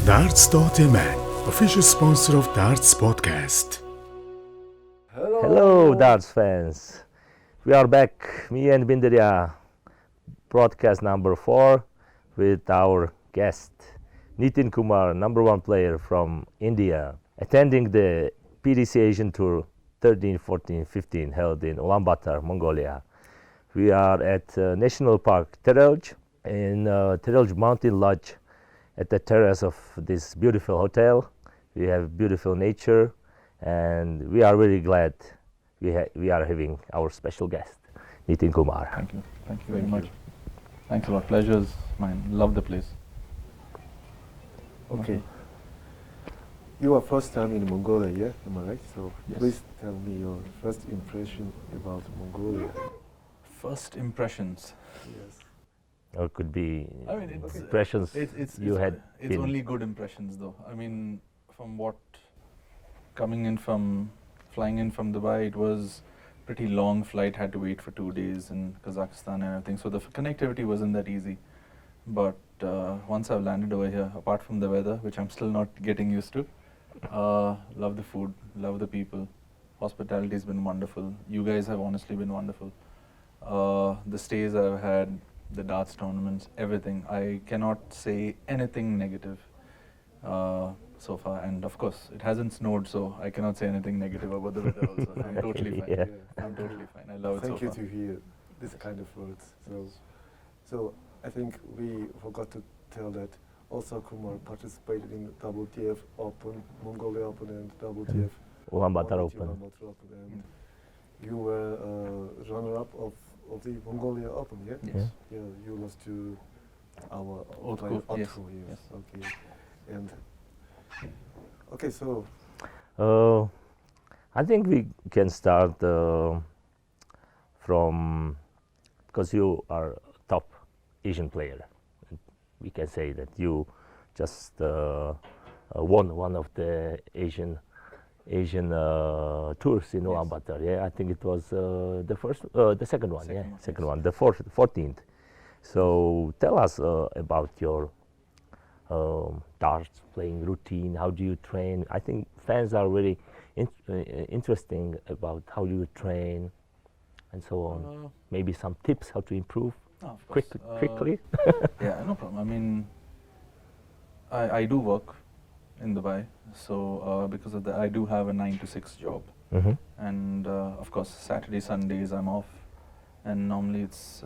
Darts.mn, official sponsor of Darts Podcast. Hello, Darts fans. We are back, me and Bindaria, broadcast number 4 with our guest, Nitin Kumar, number 1 player from India, attending the PDC Asian Tour 13, 14, 15 held in Ulaanbaatar, Mongolia. We are at National Park Terelj in Terelj Mountain Lodge at the terrace of this beautiful hotel. We have beautiful nature, and we are really glad we are having our special guest, Nitin Kumar. Thank you very much. Thanks a lot. Pleasure's mine. Love the place. Okay. You are first time in Mongolia, yeah? Am I right? So Yes. please tell me your first impression about Mongolia. First impressions. Yes. Or it could be I mean, it's impressions it's you had. It's been- only good impressions, though. I mean, from what flying in from Dubai, it was pretty long flight. Had to wait for 2 days in Kazakhstan and everything. So the connectivity wasn't that easy. But once I've landed over here, apart from the weather, which I'm still not getting used to, love the food, love the people. Hospitality's been wonderful. You guys have honestly been wonderful. The stays I've had, the darts tournaments, everything. I cannot say anything negative so far. And of course, it hasn't snowed, so I cannot say anything negative about the weather also. I'm totally fine. Yeah. I'm totally fine. I love it Thank so you far. to hear this kind of words. So I think we forgot to tell that also Kumar participated in WDF Open, Mongolia Open, and WDF Ulaanbaatar Open. Ulaanbaatar Open, and you were runner-up of the Mongolia Open, yeah? Yes. Yeah, you lost to our Old player coach, yes, Otto, yes. yes. Okay. And okay, so I think we can start from, because you are a top Asian player. We can say that you just won one of the Asian tours in Yes. Ulaanbaatar. Yeah, I think it was the second one. Second Yeah, one, second yes. one, the 14th. So tell us about your darts playing routine. How do you train? I think fans are very interesting about how do you train and so on. Maybe some tips how to improve Of course. quickly. Yeah, no problem. I mean, I do work in Dubai, so because of that, I do have a 9 to 6 job, Mm-hmm. and of course, Saturday, Sundays I'm off, and normally it's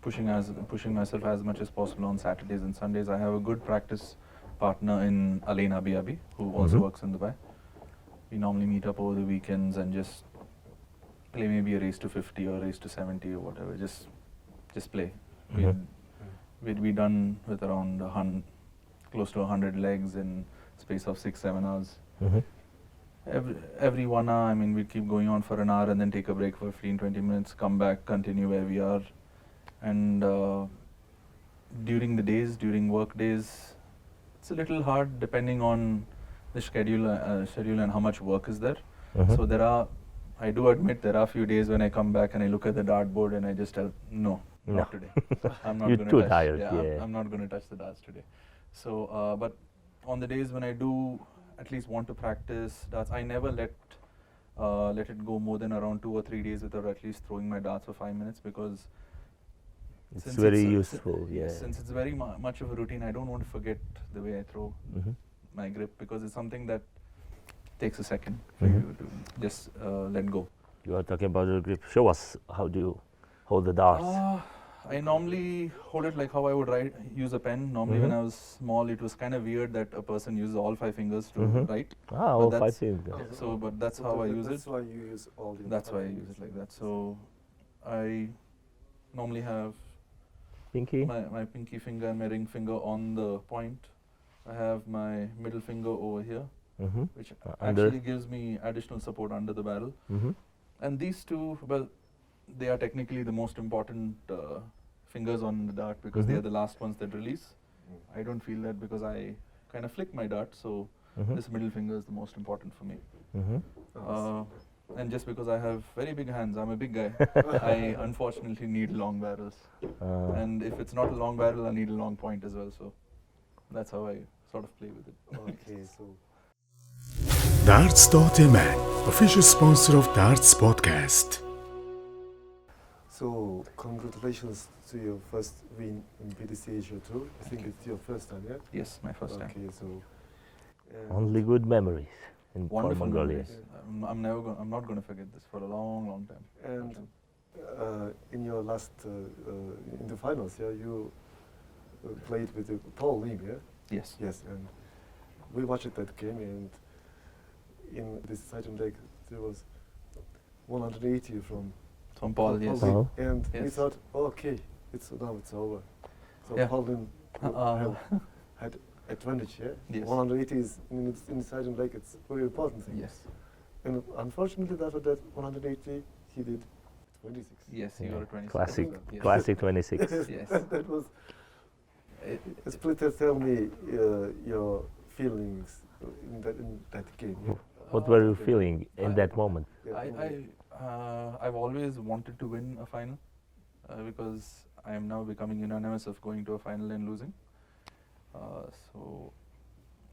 pushing myself as much as possible on Saturdays and Sundays. I have a good practice partner in Alena Biabi, who also Mhm. works in Dubai. We normally meet up over the weekends and just play maybe a race to 50 or race to 70 or whatever. Just play. Mhm. We'd be done with around close to 100 legs in space of 6-7 hours. Mm-hmm. Every 1 hour, I mean, we keep going on for an hour and then take a break for 15-20 minutes, come back, continue where we are. And during the days, during work days, it's a little hard depending on the schedule and how much work is there. Mhm. So I do admit there are a few days when I come back and I look at the dartboard and I just tell, no, No. not today. I'm not You're gonna too touch. tired, Yeah, yeah. I'm not going to touch the darts today. So, but on the days when I do at least want to practice darts, I never let it go more than around 2 or 3 days without at least throwing my darts for 5 minutes, because It's since very it's useful. Yeah. since it's very much of a routine, I don't want to forget the way I throw Mhm. my grip, because it's something that takes a second for Mhm. you to just let go. You are talking about your grip. Show us how do you hold the darts. I normally hold it like how I would use a pen. Normally when Mhm. I was small, it was kind of weird that a person uses all 5 fingers to Mhm. write. All that's- 5 fingers. Oh, So, but that's how I use That's it. why you use all the. That's why I use it like that. So I normally have Pinky. my pinky finger and my ring finger on the point. I have my middle finger over here, Mm-hmm. which Under. actually gives me additional support under the barrel. Mm-hmm. And these two, well, they are technically the most important fingers on the dart, because they Mhm. are the last ones that release. I don't feel that, because I kind of flick my dart, so Mm-hmm. this middle finger is the most important for me. Mm-hmm. And just because I have very big hands, I'm a big guy, I unfortunately need long barrels. And if it's not a long barrel, I need a long point as well. So that's how I sort of play with it. Okay, so Darts.mn, official sponsor of Darts Podcast. so congratulations to your first win in PDC Asia Tour. I think it's your first time, yeah? Yes, my first time. Okay, so Only good memories in for Wonderful Mongolia. memories. I'm not going to forget this for a long, long time. And in your last in the finals, yeah, you played with Paul Lim, yeah? Yes. Yes, and we watched that game, and in this second leg there was 180 from Paul, yes. Lim, Oh. and we Yes. thought, okay, now it's over. So Yeah. Paul Lim Uh, had advantage, yeah? Yes. 180 is in the second leg, it's very important thing. Yes. And unfortunately, after that 180, he did 26. Yes, you Yeah. got a 26. Classic, Yes. classic 26. Yes. That was. It- Please tell me your feelings in that game. Yeah? What were you feeling in that moment? Yeah. I've always wanted to win a final because I am now becoming unanimous of going to a final and losing. So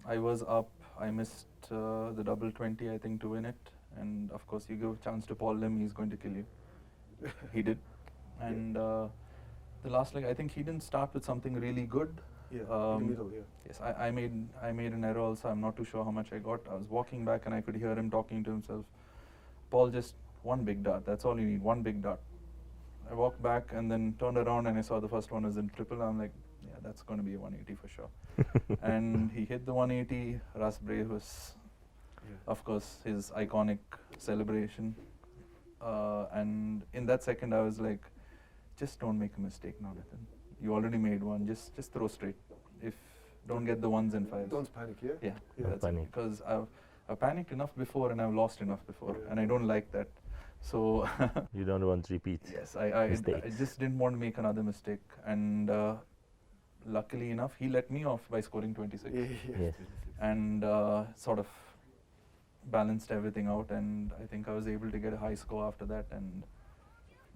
I was up. I missed the double 20, I think, to win it. And of course, you give a chance to Paul Lim, he's going to kill you. He did. And the last leg, I think he didn't start with something really good. Yeah, in the middle, yeah. Yes, I made an error also. I'm not too sure how much I got. I was walking back and I could hear him talking to himself. Paul, just one big dart. That's all you need, one big dart. I walked back and then turned around and I saw the first one was in triple. I'm like, yeah, that's going to be a 180 for sure. And he hit the 180. Rasbray was, Yeah. of course, his iconic celebration. And in that second, I was like, just don't make a mistake now, Nitin. You already made one. Just throw straight. Don't get the ones and fives. Don't panic, yeah? Yeah, Yeah. that's Panic. because I've panicked enough before and I've lost enough before, Yeah. and I don't like that. So You don't want to repeat. yes, I Mistakes. just didn't want to make another mistake, and luckily enough, he let me off by scoring 26, Yeah, Yes. and sort of balanced everything out, and I think I was able to get a high score after that, and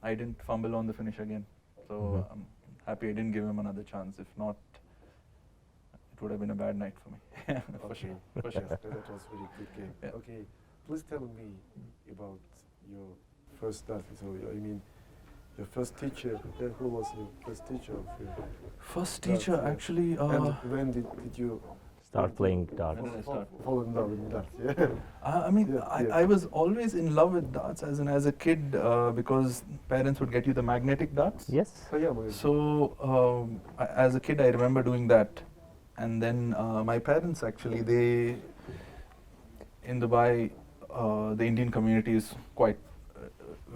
I didn't fumble on the finish again. So Mhm. I'm happy I didn't give him another chance. If not, it would have been a bad night for me. For Okay. sure, for Yes, sure. that was really good game. Yeah. Okay, please tell me about your first dart. So I mean, your first teacher. Who was your first teacher of you? First Darts, teacher, yeah. actually. And when did you Start playing darts. When did I start? fall in love with darts? Yeah. I mean, Yeah, yeah. I was always in love with darts as a kid because parents would get you the magnetic darts. Yes. So yeah, my- So as a kid, I remember doing that, and then my parents actually in Dubai, the Indian community is quite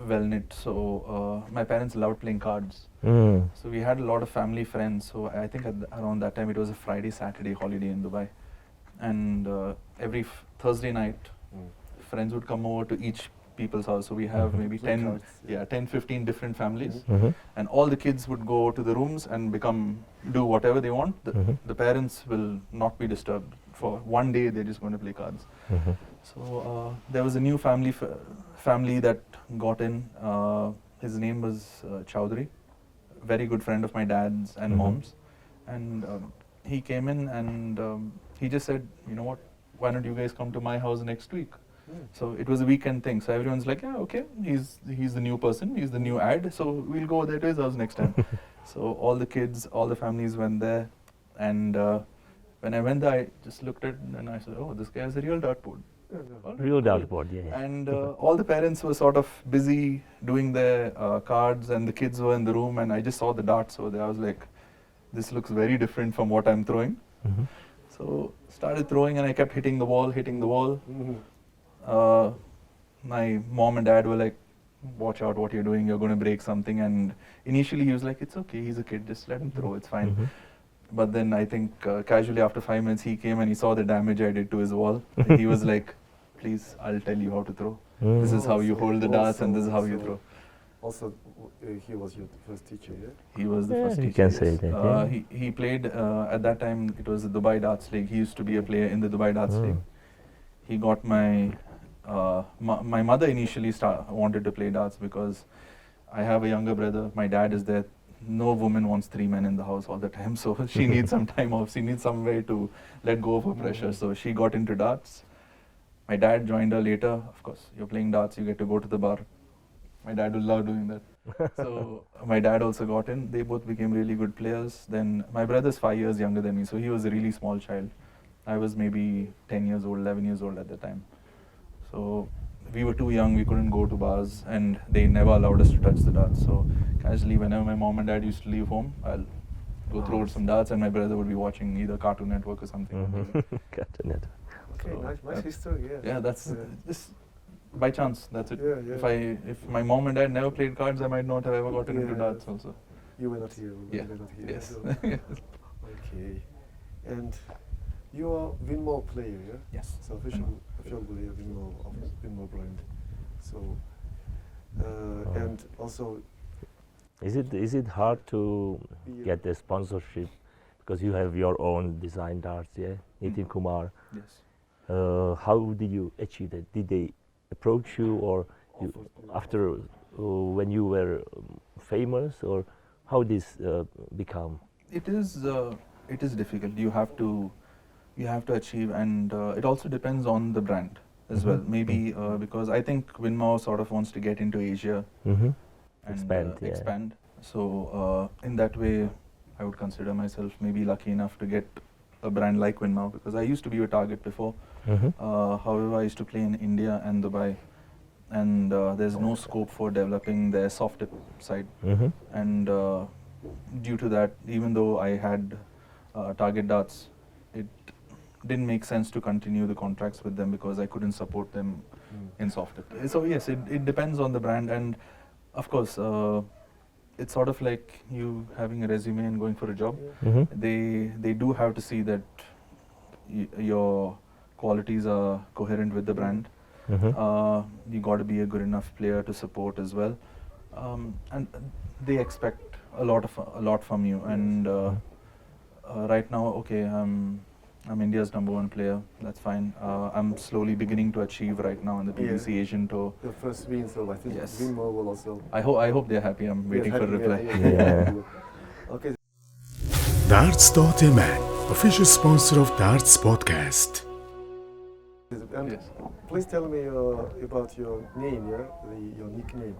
well knit. So my parents loved playing cards. Mm. So we had a lot of family friends. So I think around that time it was a Friday, Saturday holiday in Dubai, and every Thursday night, Mm. friends would come over to each people's house. So we have Mhm. maybe Play 10, cards, yeah. 15 different families, Mhm. Mhm. and all the kids would go to the rooms and do whatever they want. Mhm. The parents will not be disturbed. For one day, they're just going to play cards. Mhm. So there was a new family that got in. His name was Chowdhury, very good friend of my dad's and Mhm. mom's, and he came in and he just said, you know what, why don't you guys come to my house next week? Mm. So it was a weekend thing. So everyone's like, yeah, okay, he's the new person, he's the new ad, so we'll go there to his house next time. So all the kids, all the families went there, and when I went there, I just looked at it and I said, oh, this guy has a real dartboard. Yeah, yeah. All right, Real cool. dartboard, yeah. And all the parents were sort of busy doing their cards, and the kids were in the room, and I just saw the darts over there. I was like, this looks very different from what I'm throwing. Mhm. So started throwing, and I kept hitting the wall. Mhm. My mom and dad were like, watch out what you're doing, you're going to break something. And initially he was like, it's okay, he's a kid, just let him throw, it's fine. Mhm. But then I think casually after 5 minutes he came and he saw the damage I did to his wall. And he was like, please, I'll tell you how to throw. Mm. This is how you hold the darts and this is how you Also- throw. Also, he was your first teacher, yeah? He was the Yeah, first you teacher. can say yes. that, yeah. He played, at that time it was the Dubai Darts League. He used to be a player in the Dubai Darts Mm. League. He got my mother initially wanted to play darts because I have a younger brother. My dad is there no woman wants 3 men in the house all the time, so she needs some time off. She needs some way to let go of her pressure. So she got into darts. My dad joined her later. Of course, you're playing darts, you get to go to the bar. My dad will love doing that. So my dad also got in. They both became really good players. Then my brother's 5 years younger than me, so he was a really small child. I was maybe 10 years old, 11 years old at the time. So we were too young, we couldn't go to bars, and they never allowed us to touch the darts. So casually, whenever my mom and dad used to leave home, I'll go throw some darts, and my brother would be watching either Cartoon Network or something. Cartoon Network. Okay, So nice history. Yeah. Yeah, that's just by chance. That's it. Yeah. If my mom and dad never played cards, I might not have ever gotten into Yeah. darts also. You were not here. Yeah. You were not here. Yes. So- okay. And you are Winmore player, yeah? Yes. So official player Winmore of Winmore brand. So and also Is it hard to Yeah. get the sponsorship because you have your own design darts, yeah? Nitin Kumar. Yes. How did you achieve that? Did they approach you, or you, Offered- after when you were famous, or how this become? It is difficult. You have to achieve, and it also depends on the brand as well. Maybe because I think Winmore sort of wants to get into Asia Mm-hmm. and Expand, yeah. expand. So in that way, I would consider myself maybe lucky enough to get a brand like Winmore, because I used to be a target before. Mm-hmm. However, I used to play in India and Dubai, and there's no scope for developing their soft tip side. Mm-hmm. And due to that, even though I had target darts, it didn't make sense to continue the contracts with them because I couldn't support them in soft tip. So yes, it depends on the brand, and of course, it's sort of like you having a resume and going for a job. Mm-hmm. They do have to see that your qualities are coherent with the brand. Mm-hmm. You got to be a good enough player to support as well, and they expect a lot from you. And right now, okay, I'm India's #1 player. That's fine. I'm slowly beginning to achieve right now on the BBC Asian Tour. the first win, so I think Yes. Winmore will also. I hope they're happy. I'm waiting for a reply. Yeah. Okay. Darts.mn, official sponsor of Darts Podcast. And Yes. please tell me about your name, yeah, your nickname.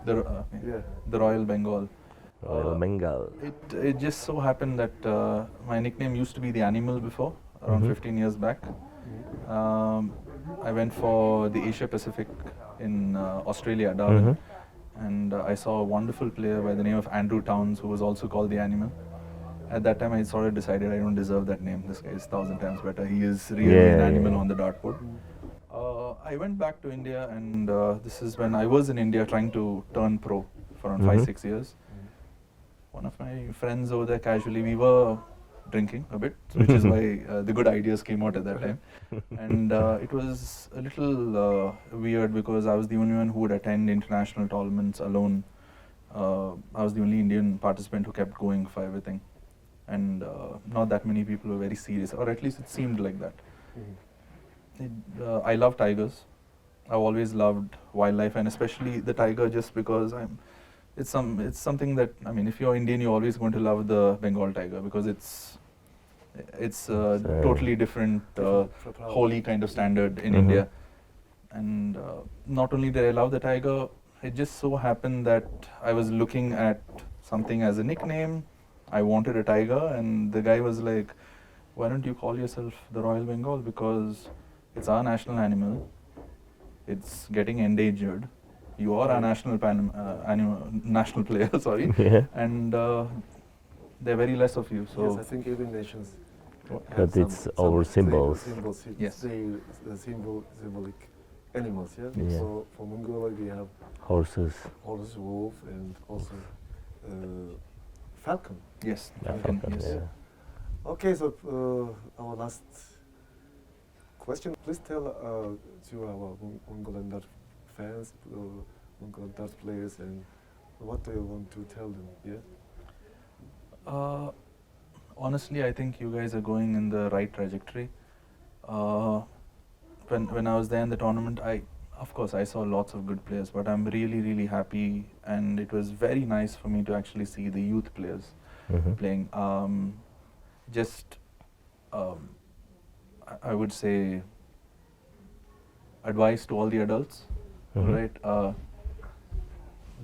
Yeah. The Royal Bengal. Royal Bengal. It just so happened that my nickname used to be the Animal before, around 15 years back. I went for the Asia Pacific in Australia, Darwin, and I saw a wonderful player by the name of Andrew Towns, who was also called the Animal. At that time, I sort of decided I don't deserve that name. This guy is 1,000 times better. He is really an animal on the dartboard. I went back to India, and this is when I was in India trying to turn pro for around 5-6 years. One of my friends over there, casually, we were drinking a bit, which is why the good ideas came out at that time. And it was a little weird because I was the only one who would attend international tournaments alone. I was the only Indian participant who kept going for everything. And not that many people were very serious, or at least it seemed like that. I love tigers. I've always loved wildlife, and especially the tiger, just because it's something that, I mean, if you're Indian, you're always going to love the Bengal tiger because it's totally different, holy kind of standard in India. And not only did I love the tiger, it just so happened that I was looking at something as a nickname. I wanted a tiger, and the guy was like, "Why don't you call yourself the Royal Bengal? Because it's our national animal. It's getting endangered. You are our national national player, sorry, Yeah. and there are very less of you." So Yes, I think every nations. But have it's our symbols. Symbols. Yes. The symbolic animals. Yeah. Yeah. For Mongolia, we have Horses. horse, wolf, and also falcon. yes, Yeah, falcon, falcon, yes. yeah. Okay, so our last question. Please tell to our Mongolian dart fans, Mongolian dart players, and what do you want to tell them? Yeah. Honestly, I think you guys are going in the right trajectory. When I was there in the tournament, Of course, I saw lots of good players, but I'm really, really happy, and it was very nice for me to actually see the youth players playing. Just, I would say, advice to all the adults, right?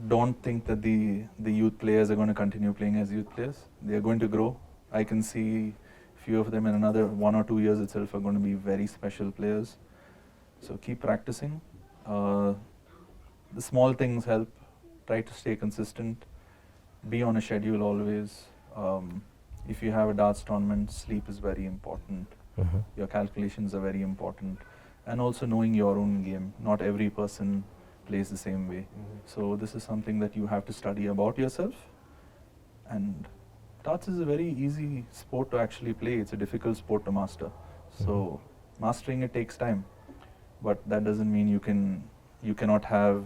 Don't think that the youth players are going to continue playing as youth players. They are going to grow. I can see few of them in another 1 or 2 years itself are going to be very special players. So keep practicing. The small things help. Try to stay consistent. Be on a schedule always. If you have a darts tournament, sleep is very important. Your calculations are very important. And also knowing your own game. Not every person plays the same way. So this is something that you have to study about yourself. And darts is a very easy sport to actually play. It's a difficult sport to master. So mastering it takes time. But that doesn't mean you cannot have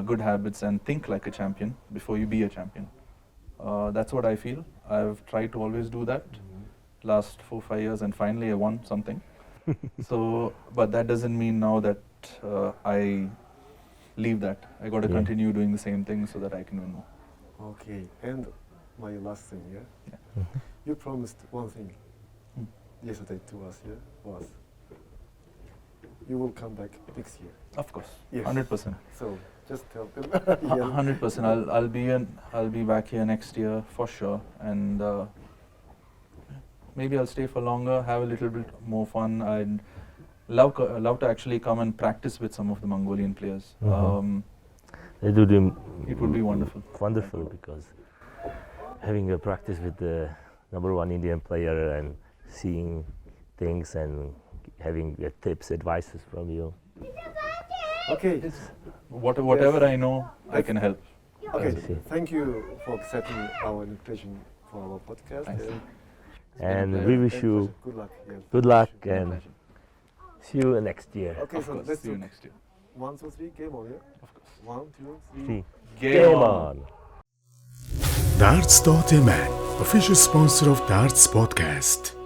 good habits and think like a champion before you be a champion. That's what I feel. I've tried to always do that last 4-5 years, and finally I won something. So, but that doesn't mean now that I leave that. I got to continue doing the same thing so that I can win more. Okay, and my last thing, you promised one thing yesterday to us, was you will come back next year. Of course, Yes. 100%. So just tell them. 100%. I'll be back here next year for sure, and maybe I'll stay for longer, have a little bit more fun. I'd love to actually come and practice with some of the Mongolian players. They do the It would be wonderful. Wonderful, because having a practice with the #1 Indian player and seeing things and having tips, advices from you. Okay. Whatever I know, I can help. Okay. I see. Thank you for accepting our invitation for our podcast. Thanks. And pleasure. we wish you Good luck. Yes. good luck My and pleasure. see you next year. Okay, Of so course, let's see you do next year. 1, 2, 3, game on, yeah? Of course. 1, 2, 3. See. Game on! Darts.mn, official sponsor of Darts Podcast.